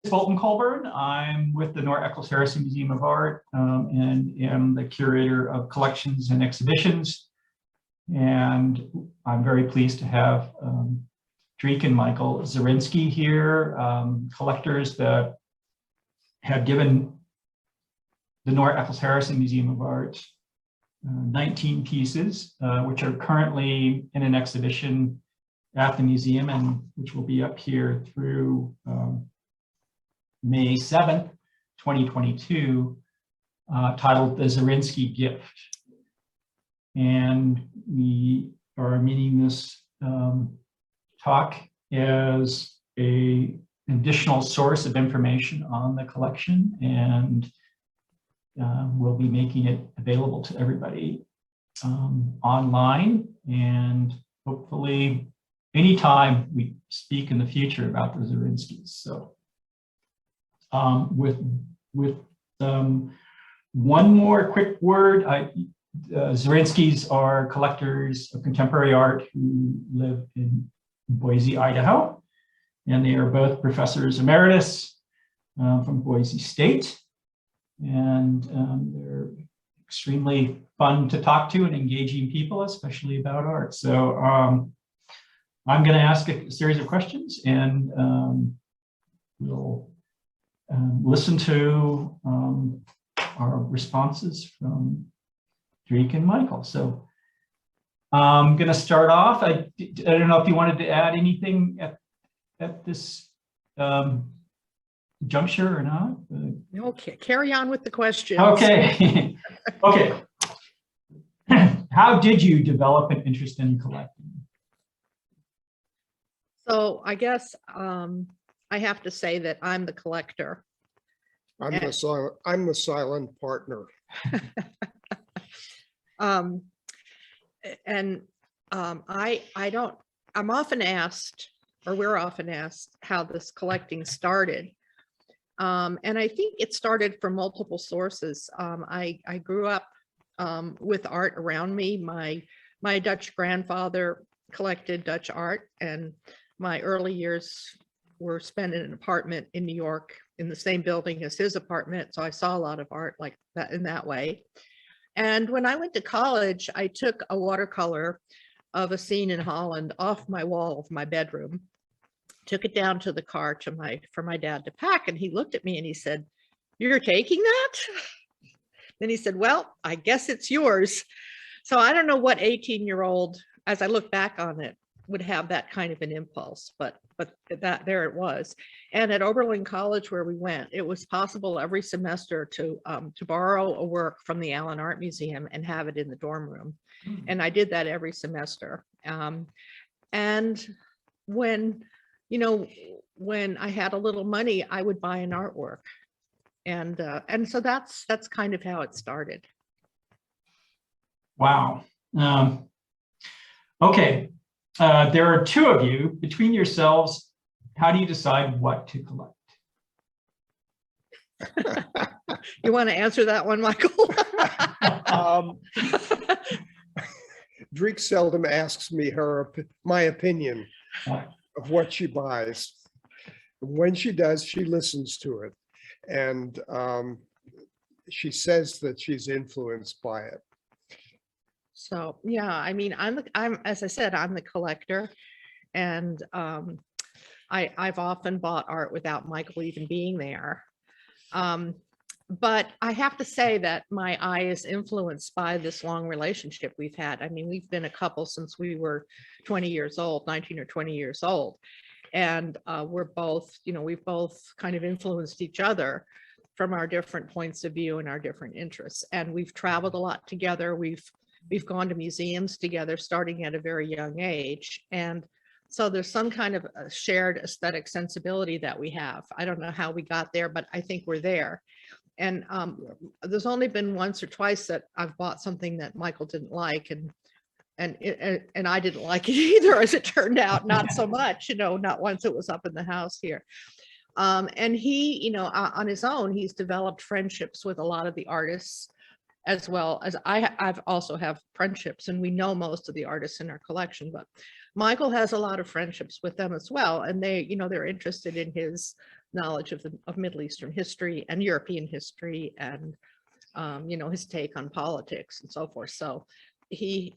Fulton Colburn. I'm with the Nora Eccles Harrison Museum of Art and am the curator of collections and exhibitions. And I'm very pleased to have Dreek and Michael Zorinsky here, collectors that have given the Nora Eccles Harrison Museum of Art 19 pieces, which are currently in an exhibition at the museum and which will be up here through May 7th, 2022, titled The Zorinsky Gift. And we are meaning this talk as an additional source of information on the collection, and we'll be making it available to everybody online, and hopefully anytime we speak in the future about the Zorinskys. So with one more quick word, Zorinskys are collectors of contemporary art who live in Boise, Idaho, and they are both professors emeritus from Boise State, and they're extremely fun to talk to and engaging people, especially about art. So I'm going to ask a series of questions, and we'll listen to our responses from Dreek and Michael. So I'm going to start off. I don't know if you wanted to add anything at this juncture or not. Okay, carry on with the questions. Okay. Okay. How did you develop an interest in collecting? So I guess I have to say that I'm the collector. I'm the silent partner. I'm often asked, or we're often asked, how this collecting started. And I think it started from multiple sources. I grew up with art around me. My Dutch grandfather collected Dutch art, and my early years were spent in an apartment in New York in the same building as his apartment. So I saw a lot of art like that in that way. And when I went to college, I took a watercolor of a scene in Holland off my wall of my bedroom, took it down to the car for my dad to pack. And he looked at me and he said, "You're taking that?" Then he said, "Well, I guess it's yours." So I don't know what 18-year-old, as I look back on it, would have that kind of an impulse, but that there it was. And at Oberlin College, where we went, it was possible every semester to borrow a work from the Allen Art Museum and have it in the dorm room. And I did that every semester. And when I had a little money, I would buy an artwork. And so that's kind of how it started. Wow. Okay. There are two of you. Between yourselves, how do you decide what to collect? You want to answer that one, Michael? Dreek seldom asks me my opinion of what she buys. When she does, she listens to it, and she says that she's influenced by it. So yeah, I mean, as I said, I'm the collector, and I've often bought art without Michael even being there. But I have to say that my eye is influenced by this long relationship we've had. I mean, we've been a couple since we were 20 years old, 19 or 20 years old. And we're both, we've both kind of influenced each other from our different points of view and our different interests. And we've traveled a lot together. We've gone to museums together starting at a very young age. And so there's some kind of a shared aesthetic sensibility that we have. I don't know how we got there, but I think we're there. And there's only been once or twice that I've bought something that Michael didn't like, and I didn't like it either, as it turned out. Not so much, not once it was up in the house here. And he, on his own, he's developed friendships with a lot of the artists, as well as I've also have friendships, and we know most of the artists in our collection, but Michael has a lot of friendships with them as well. And they, they're interested in his knowledge of Middle Eastern history and European history, and you know, his take on politics and so forth. So he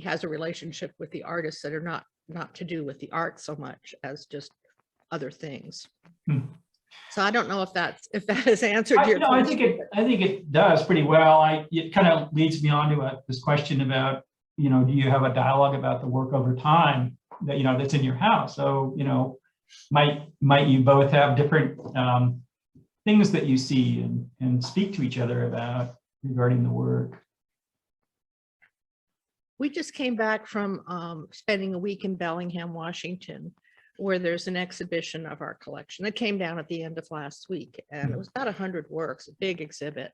has a relationship with the artists that are not to do with the art so much as just other things. Hmm. So I don't know if that has answered your No, question. I think it does pretty well. It kind of leads me on to this question about, you know, do you have a dialogue about the work over time that, you know, that's in your house? So, you know, might you both have different things that you see and speak to each other about regarding the work? We just came back from spending a week in Bellingham, Washington, where there's an exhibition of our collection that came down at the end of last week, and it was about 100 works, a big exhibit.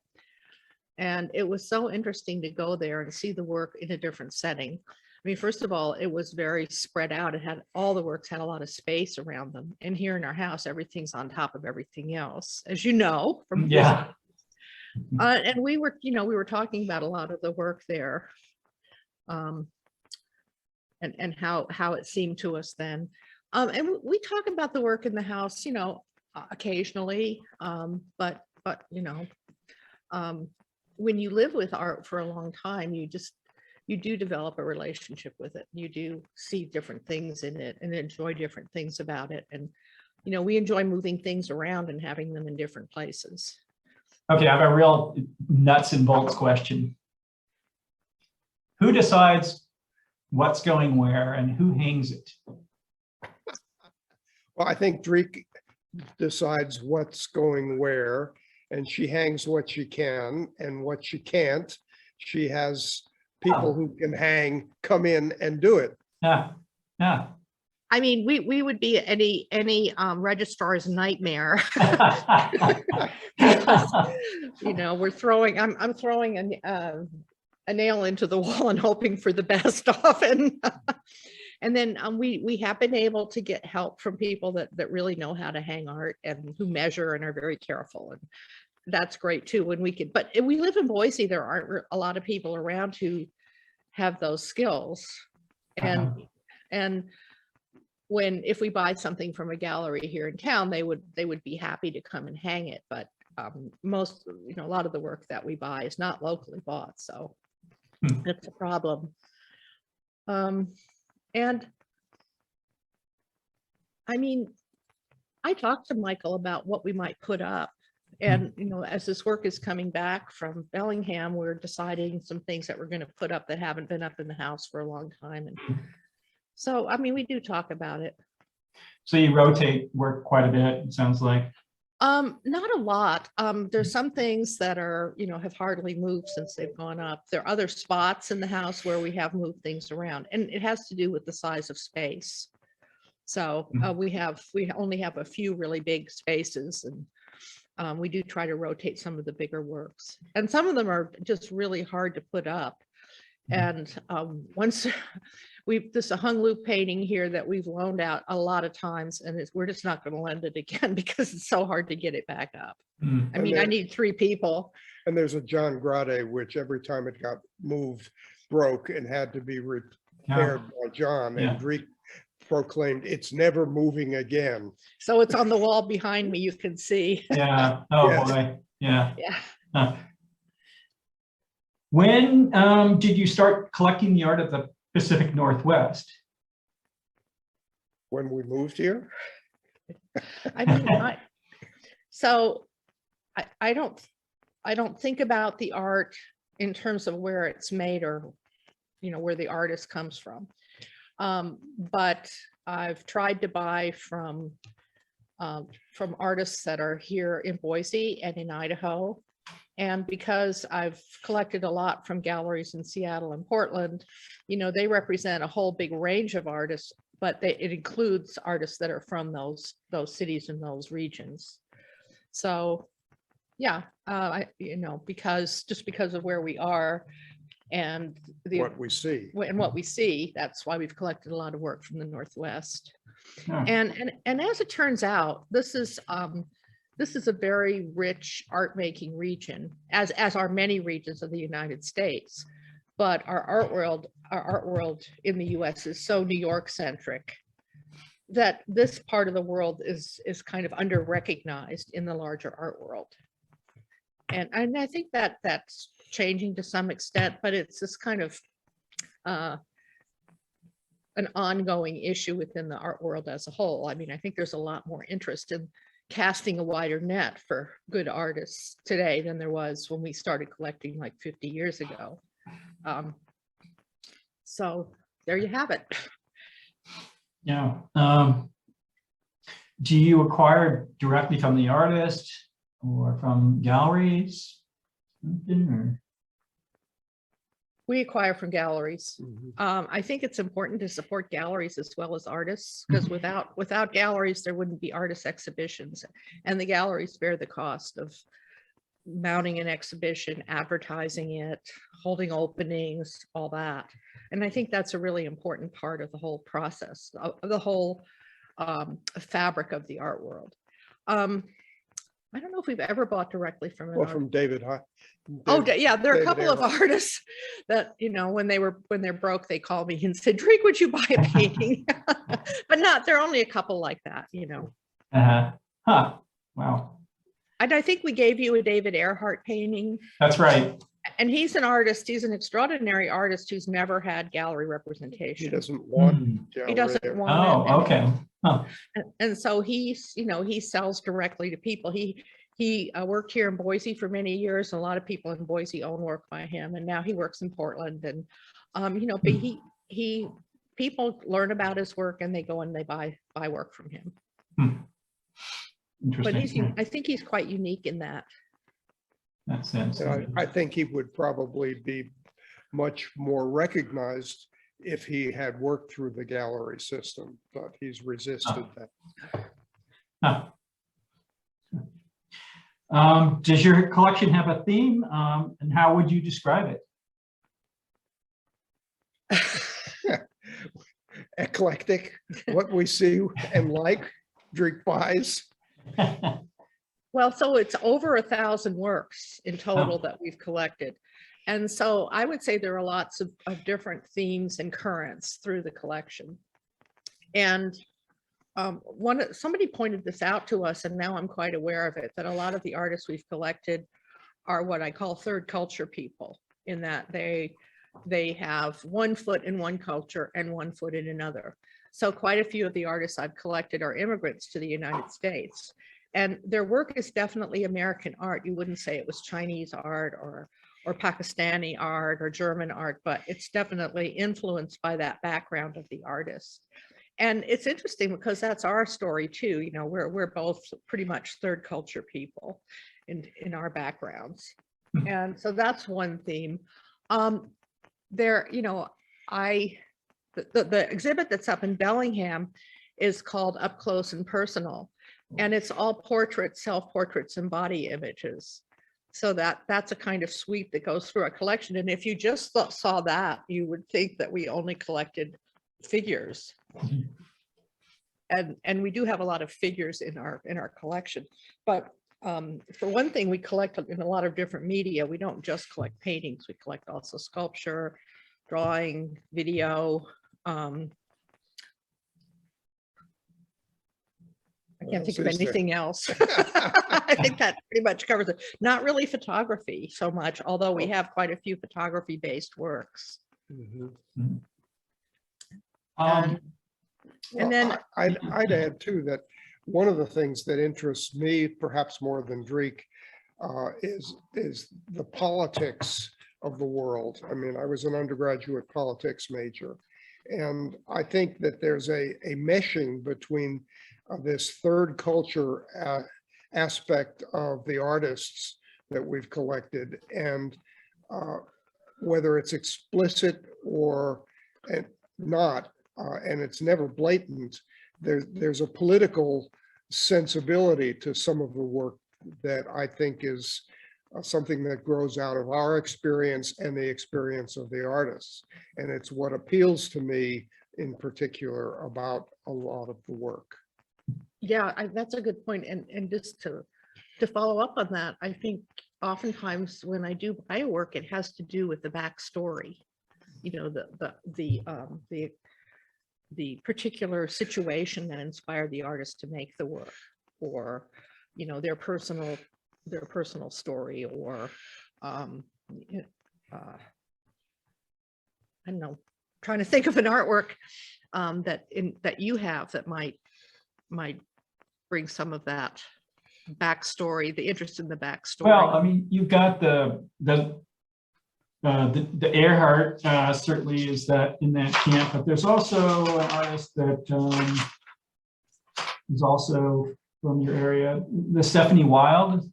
And it was so interesting to go there and see the work in a different setting. I mean, first of all, it was very spread out. It had, all the works had a lot of space around them. And here in our house, everything's on top of everything else, as you know, from Yeah. and we were, you know, we were talking about a lot of the work there, and how it seemed to us then. And we talk about the work in the house, you know, occasionally, but you know, when you live with art for a long time, you do develop a relationship with it. You do see different things in it and enjoy different things about it. And, you know, we enjoy moving things around and having them in different places. Okay, I have a real nuts and bolts question. Who decides what's going where and who hangs it? Well, I think Dreek decides what's going where, and she hangs what she can, and what she can't, she has people who can hang, come in and do it. Yeah, yeah. I mean, we would be any registrar's nightmare. You know, we're throwing, I'm throwing a nail into the wall and hoping for the best often. And then we have been able to get help from people that really know how to hang art and who measure and are very careful. And that's great too, when we can, but we live in Boise, there aren't a lot of people around who have those skills. And if we buy something from a gallery here in town, they would be happy to come and hang it. But most, you know, a lot of the work that we buy is not locally bought, so that's a problem. And I mean, I talked to Michael about what we might put up. And, you know, as this work is coming back from Bellingham, we're deciding some things that we're going to put up that haven't been up in the house for a long time. And so, I mean, we do talk about it. So you rotate work quite a bit, it sounds like. Not a lot. There's some things that are, you know, have hardly moved since they've gone up. There are other spots in the house where we have moved things around, and it has to do with the size of space. So we only have a few really big spaces, and we do try to rotate some of the bigger works, and some of them are just really hard to put up. And once this a hung loop painting here that we've loaned out a lot of times, and we're just not going to lend it again because it's so hard to get it back up. I mean, I need 3 people. And there's a John Grade, which every time it got moved, broke and had to be repaired by John. Yeah. And Dreek proclaimed, "It's never moving again." So it's on the wall behind me, you can see. Yeah. Oh, Yes. boy. Yeah. Yeah. Huh. When did you start collecting the art of the Pacific Northwest? When we moved here, I mean, I don't think about the art in terms of where it's made or, you know, where the artist comes from. But I've tried to buy from artists that are here in Boise and in Idaho. And because I've collected a lot from galleries in Seattle and Portland, you know, they represent a whole big range of artists, but it includes artists that are from those cities and those regions. So, yeah, you know, because of where we are and what we see. what we see, that's why we've collected a lot of work from the Northwest. Yeah. And as it turns out, this is a very rich art making region, as are many regions of the United States. But our art world in the US is so New York centric. that this part of the world is kind of under recognized in the larger art world. And I think that that's changing to some extent, but it's this kind of an ongoing issue within the art world as a whole. I mean, I think there's a lot more interest in casting a wider net for good artists today than there was when we started collecting like 50 years ago. So there you have it. Yeah. Do you acquire directly from the artist or from galleries? Or? We acquire from galleries. Mhm. I think it's important to support galleries as well as artists, because without galleries, there wouldn't be artist exhibitions, and the galleries bear the cost of mounting an exhibition, advertising it, holding openings, all that. And I think that's a really important part of the whole process, of the whole fabric of the art world. I don't know if we've ever bought directly from an Well, artist. from David. Oh, yeah, there are a David couple of Ehrhardt. artists that, you know, when they're broke, they call me and said, Drake, would you buy a painting? But there are only a couple like that, you know. Huh. Wow. And I think we gave you a David Ehrhardt painting, That's right. and he's an artist. He's an extraordinary artist who's never had gallery He representation. doesn't want. Hmm. He doesn't gallery. want it. Oh, okay. Huh. And so he's, you know, he sells directly to people. He worked here in Boise for many years. A lot of people in Boise own work by him, and now he works in Portland. And you know, but people learn about his work and they go and they buy work from him. But Interesting. I think he's quite unique in that. That sense. And I think he would probably be much more recognized if he had worked through the gallery system, but he's resisted that. Huh. Does your collection have a theme, and how would you describe it? Eclectic, what we see and like, Drake buys. Well, so it's over 1,000 works in total that we've collected. And so I would say there are lots of different themes and currents through the collection. And somebody pointed this out to us, and now I'm quite aware of it, that a lot of the artists we've collected are what I call third culture people, in that they have one foot in one culture and one foot in another. So quite a few of the artists I've collected are immigrants to the United States, and their work is definitely American art. You wouldn't say it was Chinese art or Pakistani art or German art, but it's definitely influenced by that background of the artist. And it's interesting because that's our story too. You know, we're both pretty much third culture people in our backgrounds. And so that's one theme. There, you know, the exhibit that's up in Bellingham is called Up Close and Personal, and it's all portraits, self-portraits, and body images. So that's a kind of sweep that goes through our collection. And if you just saw that, you would think that we only collected figures. And we do have a lot of figures in our collection. But for one thing, we collect in a lot of different media. We don't just collect paintings. We collect also sculpture, drawing, video. I can't think of anything else. I think that pretty much covers it. Not really photography so much, although we have quite a few photography-based works. Mhm. And then Well, I'd add too that one of the things that interests me, perhaps more than Drake, is the politics of the world. I mean, I was an undergraduate politics major, and I think that there's a meshing between this third culture aspect of the artists that we've collected, and whether it's explicit or not, and it's never blatant, there's a political sensibility to some of the work that I think is something that grows out of our experience and the experience of the artists. And it's what appeals to me in particular about a lot of the work. yeah, that's a good point. And just to follow up on that, I think oftentimes when I do buy work, it has to do with the backstory. You know, the the particular situation that inspired the artist to make the work, or, you know, their personal story, or, y- I don't know, trying to think of an artwork that you have that might bring some of that backstory, the interest in the backstory. Well, I mean, you've got the Earhart certainly is that in that camp, but there's also an artist that is also from your area, the Stephanie Wild.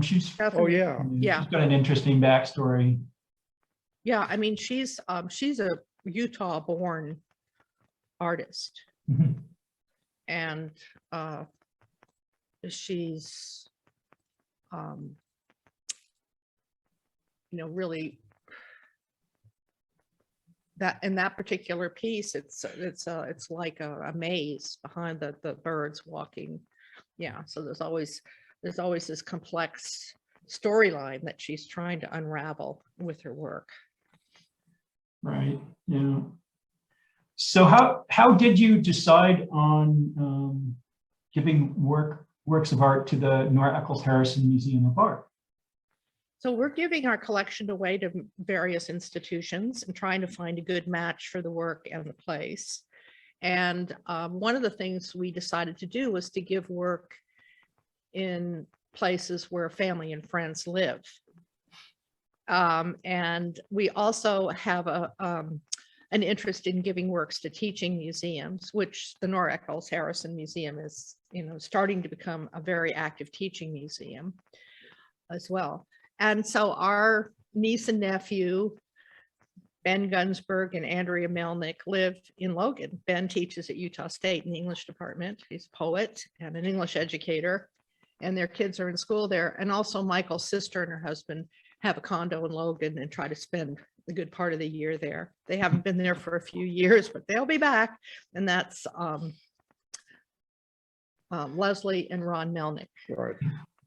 She's Oh, yeah. Yeah. she's got an interesting backstory. Yeah, I mean, she's a Utah-born artist, Mhm. and she's you know, really, that in that particular piece, it's like a maze behind the birds walking. Yeah, so there's always this complex storyline that she's trying to unravel with her work. Right, yeah. So how did you decide on giving works of art to the Nora Eccles Harrison Museum of Art? So we're giving our collection away to various institutions and trying to find a good match for the work and the place. And one of the things we decided to do was to give work in places where family and friends live. And we also have an interest in giving works to teaching museums, which the Nora Eccles Harrison Museum is, you know, starting to become a very active teaching museum as well. And so our niece and nephew, Ben Gunsberg and Andrea Melnick, live in Logan. Ben teaches at Utah State in the English department. He's a poet and an English educator, and their kids are in school there. And also Michael's sister and her husband have a condo in Logan and try to spend a good part of the year there. They haven't been there for a few years, but they'll be back. And that's Leslie and Ron Melnick. Right.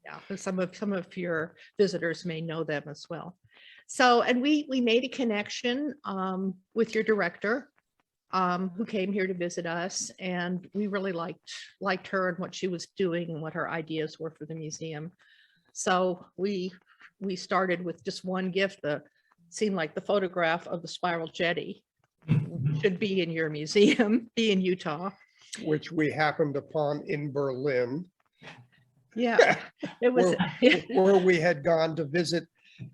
Yeah, some of your visitors may know them as well. So, and we made a connection with your director, who came here to visit us, and we really liked her and what she was doing and what her ideas were for the museum. So we started with just one gift that seemed like the photograph of the spiral jetty. Should be in your museum, be in Utah. Which we happened upon in Berlin. Yeah, it was. Where we had gone to visit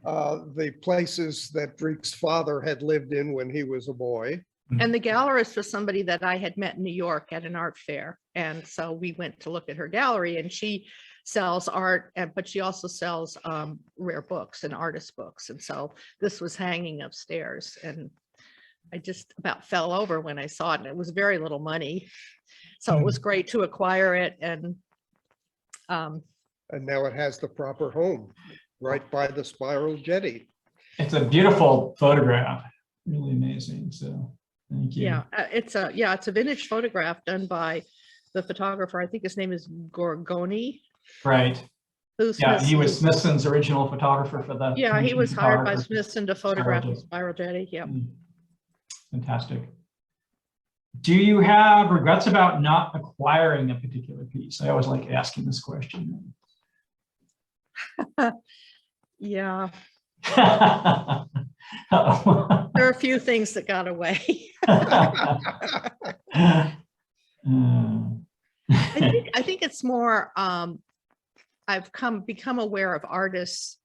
the places that Dreek's father had lived in when he was a boy. And the gallerist was somebody that I had met in New York at an art fair. And so we went to look at her gallery, and she sells art, but she also sells rare books and artist books. And so this was hanging upstairs, and I just about fell over when I saw it, and it was very little money. So it was great to acquire it. And now it has the proper home right by the spiral jetty. It's a beautiful photograph, really amazing. So thank you. yeah, it's a vintage photograph done by the photographer. I think his name is Gorgoni. Right. Who's Yeah, he was Smithson's original photographer for the. Yeah, he was hired by photographer. Smithson to photograph the Jetty. spiral jetty. Yeah. Fantastic. Do you have regrets about not acquiring a particular piece? I always like asking this question. Yeah, Uh-oh. there are a few things that got away. Uh, I think it's more, I've become aware of artists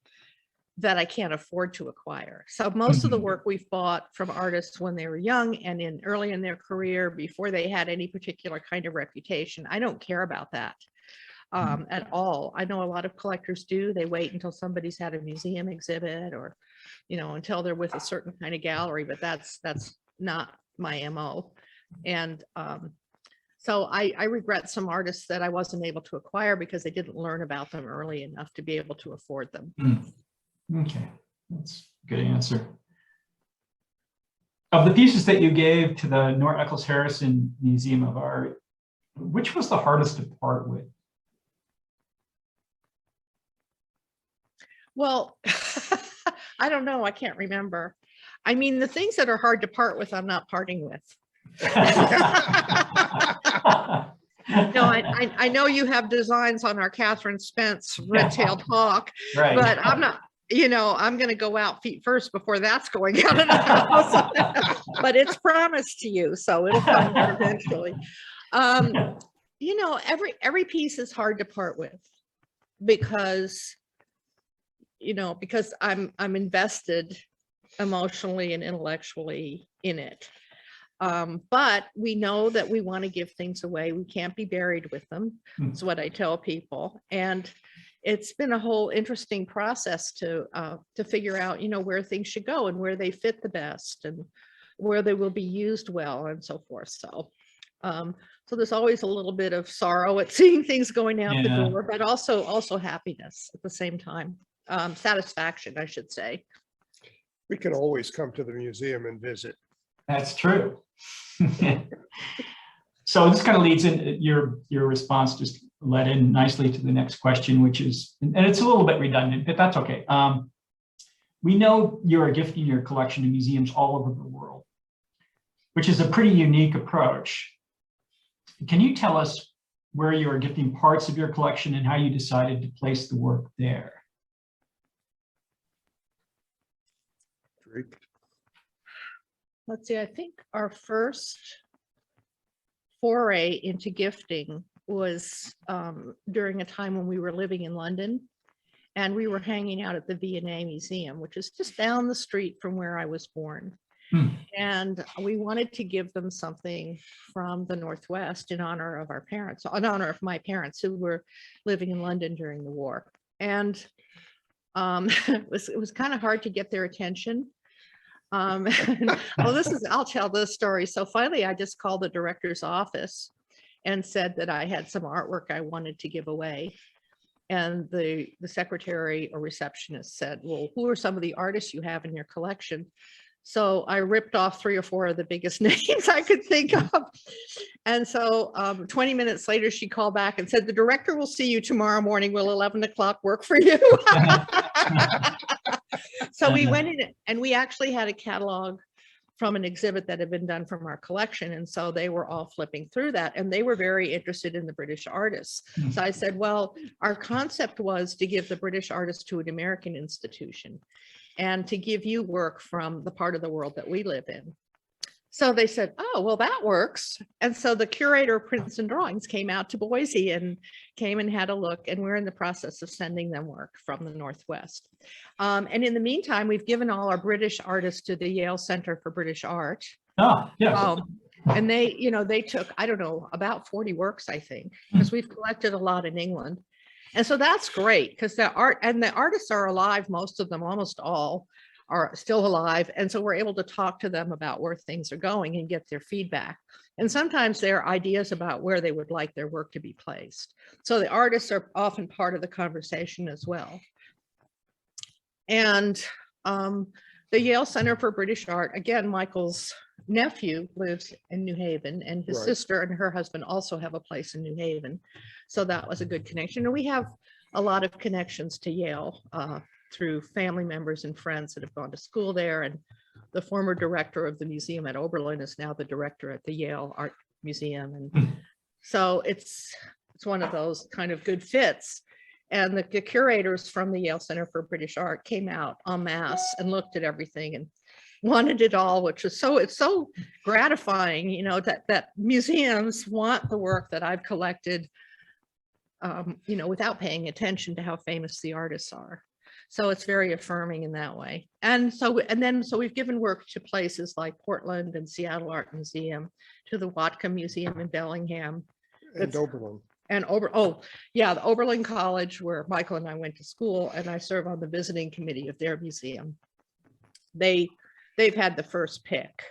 that I can't afford to acquire. So most of the work we've bought from artists when they were young and early in their career, before they had any particular kind of reputation. I don't care about that at all. I know a lot of collectors do. They wait until somebody's had a museum exhibit, or, you know, until they're with a certain kind of gallery, but that's not my MO. And so I regret some artists that I wasn't able to acquire because I didn't learn about them early enough to be able to afford them. Okay, that's a good answer. Of the pieces that you gave to the Nora Eccles Harrison Museum of Art, which was the hardest to part with? Well, I don't know. I can't remember. I mean, the things that are hard to part with, I'm not parting with. No, I know you have designs on our Catherine Spence red-tailed hawk, Right. but I'm not, I'm going to go out feet first before that's going out of the house. But it's promised to you, so it'll come there eventually. Every piece is hard to part with because, because I'm invested emotionally and intellectually in it. But we know that we want to give things away. We can't be buried with them. That's what I tell people. And it's been a whole interesting process to figure out, where things should go and where they fit the best and where they will be used well and so forth. So, so there's always a little bit of sorrow at seeing things going out the door, but also happiness at the same time, satisfaction, I should say. We can always come to the museum and visit. That's true. So this kind of leads in your response, just led in nicely to the next question, which is, and it's a little bit redundant, but that's okay. We know you're gifting your collection to museums all over the world, which is a pretty unique approach. Can you tell us where you are gifting parts of your collection and how you decided to place the work there? Drake. Let's see, I think our first foray into gifting was during a time when we were living in London, and we were hanging out at the V&A Museum, which is just down the street from where I was born. And we wanted to give them something from the Northwest in honor of our parents, in honor of my parents who were living in London during the war. And it was kind of hard to get their attention. Well, I'll tell this story. So finally, I just called the director's office and said that I had some artwork I wanted to give away. And the secretary or receptionist said, well, who are some of the artists you have in your collection? So I ripped off 3 or 4 of the biggest names I could think of. And so 20 minutes later, she called back and said, the director will see you tomorrow morning. Will 11 o'clock work for you? So we went in and we actually had a catalog from an exhibit that had been done from our collection. And so they were all flipping through that and they were very interested in the British artists. So I said, well, our concept was to give the British artists to an American institution and to give you work from the part of the world that we live in. So they said, oh, well, that works. And so the curator of Prints and Drawings came out to Boise and came and had a look, and we're in the process of sending them work from the Northwest. And in the meantime, we've given all our British artists to the Yale Center for British Art. Oh, yeah. And they took, I don't know, about 40 works, I think, because we've collected a lot in England. And so that's great because the artists are alive, most of them, almost all are still alive. And so we're able to talk to them about where things are going and get their feedback. And sometimes their ideas about where they would like their work to be placed. So the artists are often part of the conversation as well. And the Yale Center for British Art, again, Michael's nephew lives in New Haven and his sister and her husband also have a place in New Haven. So that was a good connection. And we have a lot of connections to Yale through family members and friends that have gone to school there. And the former director of the museum at Oberlin is now the director at the Yale Art Museum. And so it's one of those kind of good fits. And the curators from the Yale Center for British Art came out en masse and looked at everything and wanted it all, which is it's so gratifying, that museums want the work that I've collected, without paying attention to how famous the artists are. So it's very affirming in that way. And so we've given work to places like Portland and Seattle Art Museum, to the Whatcom Museum in Bellingham. And Oberlin. And the Oberlin College, where Michael and I went to school, and I serve on the visiting committee of their museum. They've had the first pick,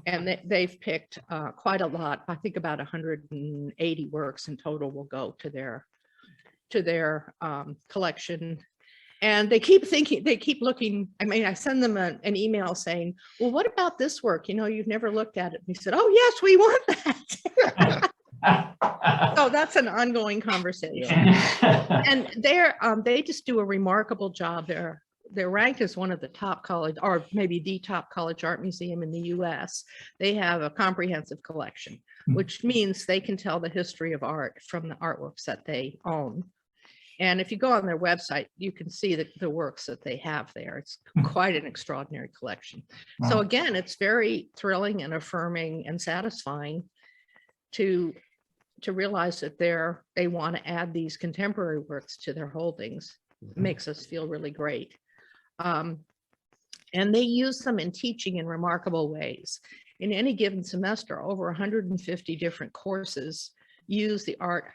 and they've picked quite a lot. I think about 180 works in total will go to their collection. And they keep looking. I mean, I send them an email saying, well, what about this work? You've never looked at it. And he said, oh, yes, we want that. So that's an ongoing conversation. And they just do a remarkable job there. they're ranked as one of the top college, or maybe the top college art museum in the US. They have a comprehensive collection, which means they can tell the history of art from the artworks that they own. And if you go on their website, you can see the works that they have there. It's quite an extraordinary collection. So Wow. again, it's very thrilling and affirming and satisfying to realize that they want to add these contemporary works to their holdings. Makes us feel really great. And they use them in teaching in remarkable ways. In any given semester, over 150 different courses use the art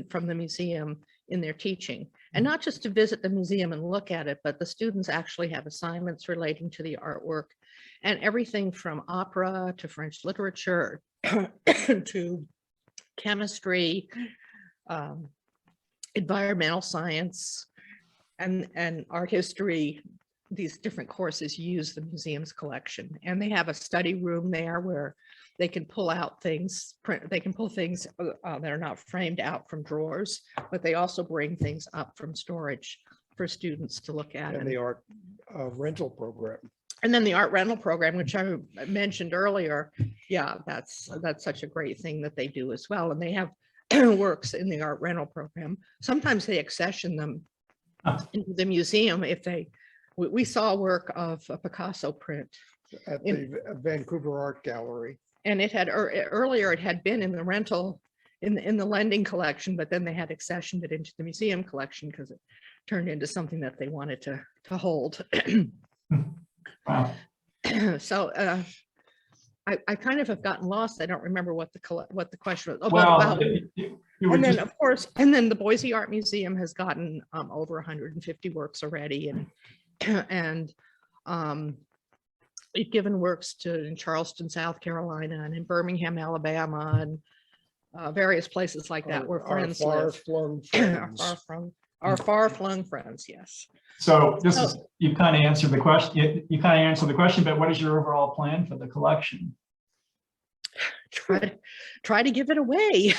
from the museum in their teaching. And not just to visit the museum and look at it, but the students actually have assignments relating to the artwork, and everything from opera to French literature to chemistry, environmental science, and art history. These different courses use the museum's collection, and they have a study room there where they can pull out things, they can pull things that are not framed out from drawers, but they also bring things up from storage for students to look at. And the art rental program. And then the art rental program, which I mentioned earlier, yeah, that's such a great thing that they do as well. And they have works in the art rental program. Sometimes they accession them into the museum if we saw work of a Picasso print At the Vancouver Art Gallery. and it had earlier it had been in the rental in the lending collection, but then they had accessioned it into the museum collection because it turned into something that they wanted to hold. Wow. So I kind of have gotten lost. I don't remember what the question was. Well, you were And then just- of course, and then the Boise Art Museum has gotten over 150 works already, and we've given works in Charleston, South Carolina, and in Birmingham, Alabama, and various places like that where friends live. Far-flung friends. Our far-flung friends, yes. So this is, you kind of answered the question, you kind of answered the question, but what is your overall plan for the collection? Try to give it away.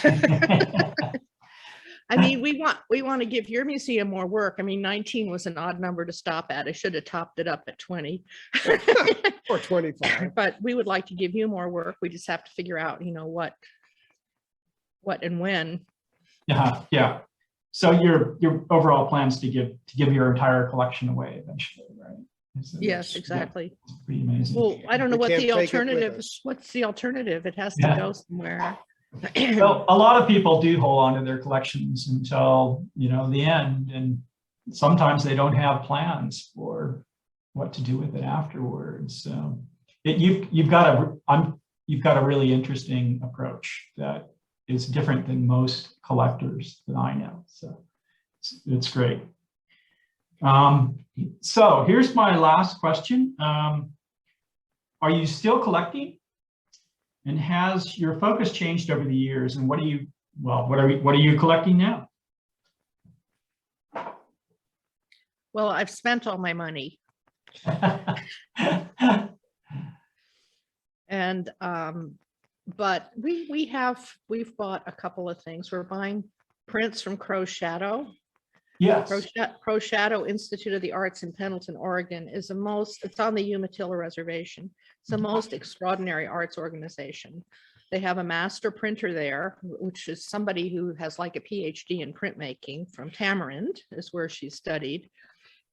I mean, we want to give your museum more work. I mean, 19 was an odd number to stop at. I should have topped it up at 20. Or 25. But we would like to give you more work. We just have to figure out, what and when. Yeah, yeah. So your overall plans to give your entire collection away eventually, right? Yes, exactly. It's pretty amazing. Well, I don't know We what can't the take it with alternative us. is. What's the alternative? It has to Yeah. go somewhere. Well, a lot of people do hold on to their collections until, the end, and sometimes they don't have plans for what to do with it afterwards. So you've got a really interesting approach that is different than most collectors that I know. So it's great. So here's my last question. Are you still collecting? And has your focus changed over the years? And what are you collecting now? Well, I've spent all my money. And but we've bought a couple of things. We're buying prints from Crow Shadow. Yes. Crow Shadow Institute of the Arts in Pendleton, Oregon it's on the Umatilla Reservation. It's the most extraordinary arts organization. They have a master printer there, which is somebody who has like a PhD in printmaking from Tamarind, is where she studied.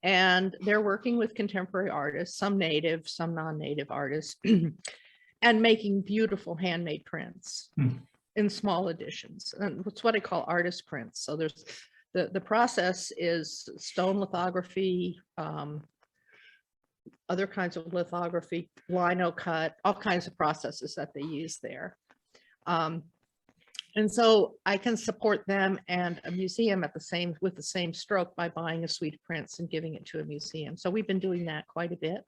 And they're working with contemporary artists, some native, some non-native artists, and making beautiful handmade prints in small editions. And it's what I call artist prints. So there's the process is stone lithography, other kinds of lithography, lino cut, all kinds of processes that they use there. And so I can support them and a museum with the same stroke by buying a suite of prints and giving it to a museum. So we've been doing that quite a bit.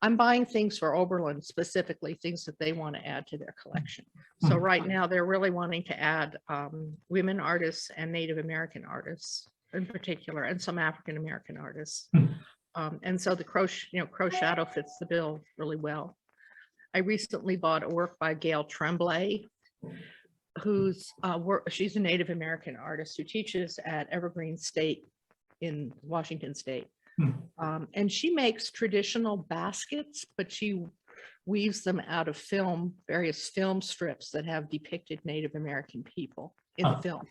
I'm buying things for Oberlin, specifically things that they want to add to their collection. So right now they're really wanting to add women artists and Native American artists in particular, and some African American artists. And so the Crow Shadow fits the bill really well. I recently bought a work by Gail Tremblay, who's she's a Native American artist who teaches at Evergreen State in Washington State. And she makes traditional baskets, but she weaves them out of film, various film strips that have depicted Native American people in the film.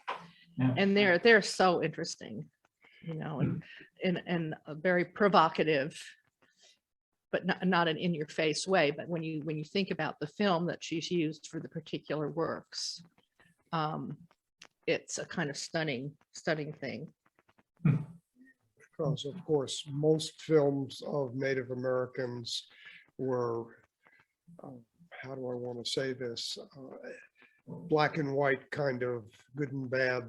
Yeah. And they're so interesting, you know, and very provocative, but not an in-your-face way. But when you think about the film that she's used for the particular works, it's a kind of stunning thing. Because of course, most films of Native Americans were, how do I want to say this? Black and white kind of good and bad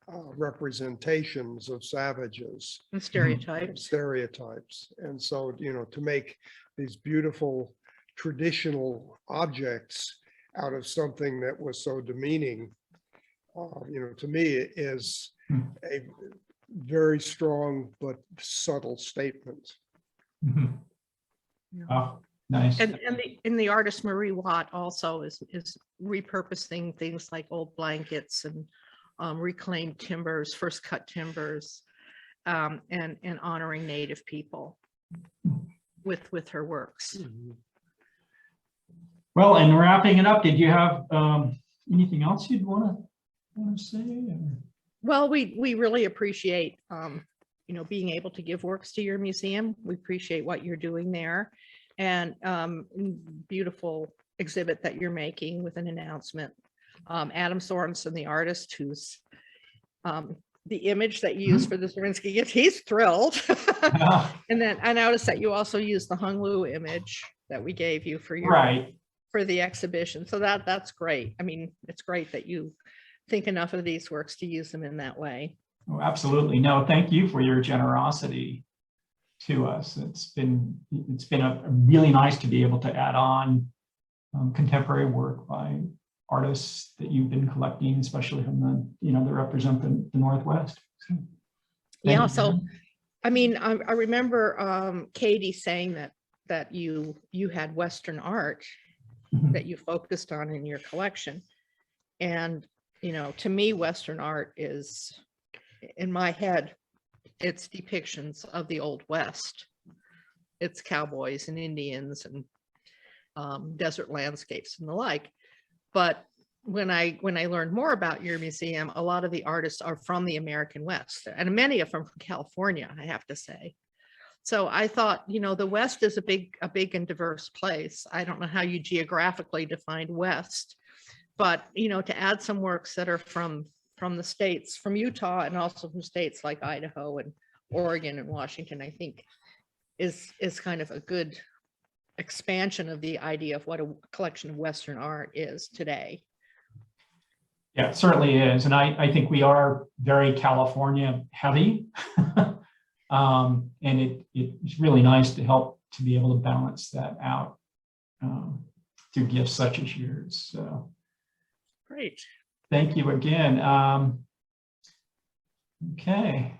representations of savages. And stereotypes. And so, you know, to make these beautiful traditional objects out of something that was so demeaning, you know, to me is a very strong but subtle statement. Oh, nice. And the artist Marie Watt also is repurposing things like old blankets and reclaimed timbers, first cut timbers, and honoring Native people with her works. Well, and wrapping it up, did you have anything else you'd want to say? Or? Well, we really appreciate you know, being able to give works to your museum. We appreciate what you're doing there, and beautiful exhibit that you're making with an announcement. Adam Sorensen, the artist, who's the image that you used for the Zarinsky gift, he's thrilled. And then I noticed that you also used the Hung Lu image that we gave you for your for the exhibition. So that's great. I mean, it's great that you think enough of these works to use them in that way. Oh, absolutely. No, thank you for your generosity to us. It's been really nice to be able to add on contemporary work by artists that you've been collecting, especially from the, you know, that represent the Northwest. So, yeah. So, I mean, I remember Katie saying that you had Western art that you focused on in your collection. And, you know, to me, Western art is, in my head, it's depictions of the Old West. It's cowboys and Indians and desert landscapes and the like. But when I learned more about your museum, a lot of the artists are from the American West, and many of them from California, I have to say. So I thought, you know, the West is a big and diverse place. I don't know how you geographically defined West, but, you know, to add some works that are from the states, from Utah, and also from states like Idaho and Oregon and Washington, I think is kind of a good expansion of the idea of what a collection of Western art is today. Yeah, it certainly is. And I think we are very California heavy. And it's really nice to help to be able to balance that out through gifts such as yours. So great. Thank you again. Okay.